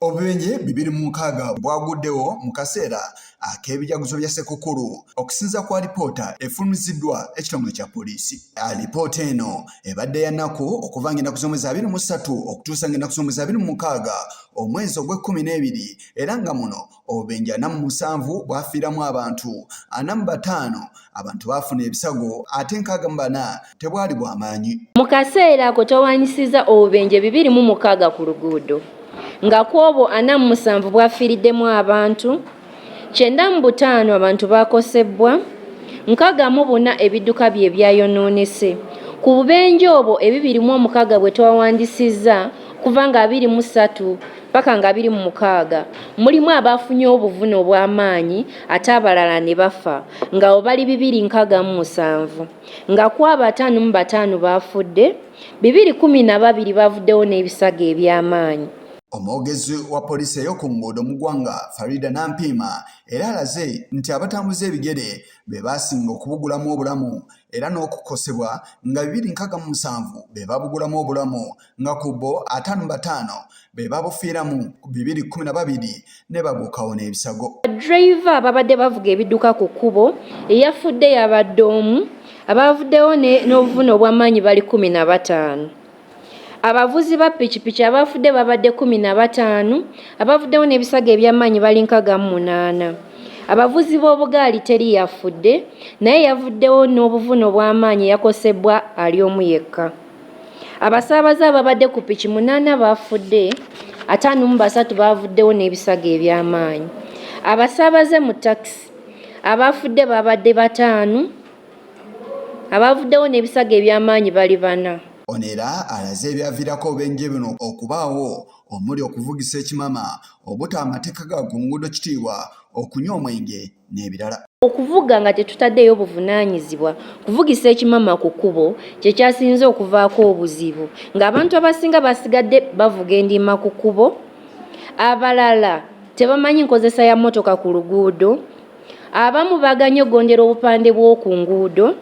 Obubenje 2006 bwaguddewo mu kaseera ak'ebijaguzo bya Ssekkukkulu okusinza kwa alipoota efulumiziddwa ekitongole kya poliisi. Alipoota eno ebadde ya nnaku okuva ng'ennaku z'omwezi 23 okutuusa ng'ennaku z'omwezi 26 omwezi ogw'e12 era nga muno obubenje 47 bwafiiramu abantu 45 abantu baafuna ebisago ate 64 tebwali bw'amaanyi. Mu kaseera ako twawaanyisizza obubenje 2006 ku luguudo. Nga kwobo 47 bwafiiriddemu abantu, 95 abantu bakosebwa, 64 ebidduka bye byayonoonese. Ku bubenje obwo 206 bwe twawandiisizza kuva nga 23 paka nga 26 mulimu abafunye obuvune obw'amaanyi ate abalala ne bafa nga bo bali 267 nga kwabo 55 bafudde, 212 bavuddewo n'ebisago eby'amaanyi. Omwogezi wa poliisi ey'oku nguudo mu ggwanga Bafiiriddwa Nampiima era alaze nti abatambuza ebigere be baasinga okubugulamu obulamu era n'okukosebwa nga 267 be babugulamu obulamu nga ku bo 55 be babufiiramu 212 ne babuukawo n'ebisago. Driver ababadde bavuga ebidduka ku kkubo eyafudde yabadde omu, abavuddewo n'obuvune obw'amaanyi bali 15. Abavuzi ba pikipiki abafudde babadde 15, abavuddewo n'ebisago eby'amaanyi bali 68. Abavuzi b'obugaali teri yafudde, naye yavuddewo n'obuvune obw'amaanyi yakosebwa ali omu yekka. Abasaabaze ababadde ku piki 8 bafudde, 53 bavuddewo n'ebisago eby'amaanyi. Abasaabaze mu takisi abafudde babadde 5, abavuddewo n'ebisago eby'amaanyi bali 4. Onera alaze ebyaviirako obubenje buno okubaawo omuli okuvugisa ekimama, obutaba amateeka ga ku nguudo kitiibwa, okunywa omwenge n'ebirala. Okuvuga nga tetutaddeyo buvunaanyizibwa, kuvugisa ekimama ku kkubo kye kyasinze okuvaako obuzibu, ng'abantu abasinga basigadde bavuga endima ku kkubo, abalala tebamanyi nkozesa ya mmotoka ku luguudo, abamu baganye ogondera obupande bw'oku nguudo,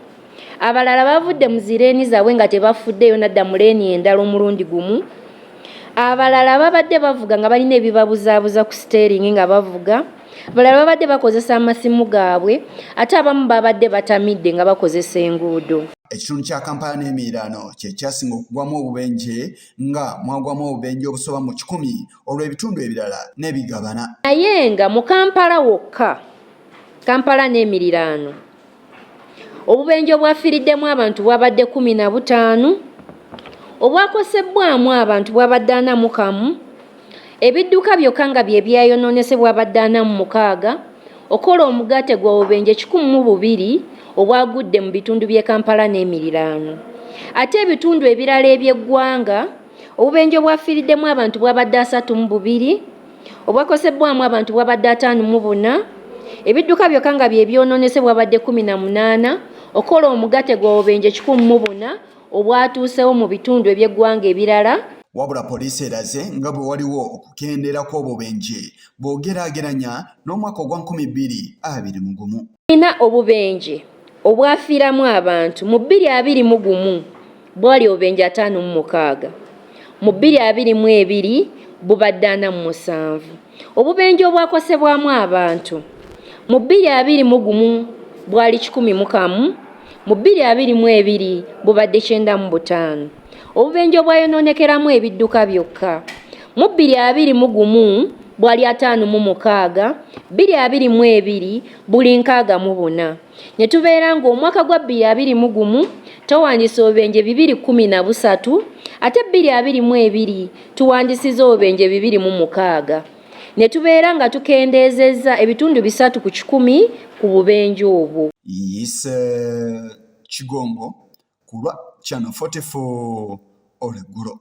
abalala bavudde mu zireeni zaabwe nga tebafuddeyo nadda mu leeni endala omulundi gumu, abalala babadde bavuga nga balina ebibabuzaabuza ku steeringi nga bavuga, abalala babadde bakozesa amasimu gaabwe, ate abamu babadde batamidde nga bakozesa enguudo. Ekitundu kya Kampala n'emiriraano kye kyasinga okugwamu obubenje nga mwagwamu obubenje obusoba mu 100 olw'ebitundu ebirala n'ebigabana. Naye nga mu Kampala wokka, Kampala n'emiriraano, obubenje obwafiiriddemu abantu bwabadde 15, obwakosebwamu abantu bwabadde 41, ebidduka byokka nga bye byayonoonese bwabadde 46, okola omugaate gwa bubenje 102 obwagudde mu bitundu by'e Kampala n'emiriraano. Ate ebitundu ebirala eby'eggwanga, obubenje obwafiiriddemu abantu bwabadde 32, obwakosebwamu abantu bwabadde 54, ebidduka byokka nga bye byonoonese bwabadde 18, okola omugaate gwa bubenje 104 obwatuusewo mu bitundu eby'eggwanga ebirala. Wabula poliisi eraze nga bwe waliwo okukendeera kw'obubenje bw'ogeraageranya n'omwaka ogwa 2021. Tulina obubenje obwafiiramu abantu mu 2021 bwali obubenje 56, mu 2022 bubadde 47. Obubenje obwakosebwamu abantu mu 2021 bwali 11, mu 2022 bubadde 95. Obubenje obwayonoonekeramu ebidduka byokka mu 2021 bwali 56, 2022 buli 64. Ne tubeera ng'omwaka gwa 2021 tuwandiisa obubenje 213, ate 2022 tuwandiisiza obubenje 206. Ne tubeera nga tukendeezezza ebitundu 3 ku 100 ku bubenje obwo. Kigongo ku lwa Channel 44 olweggulo.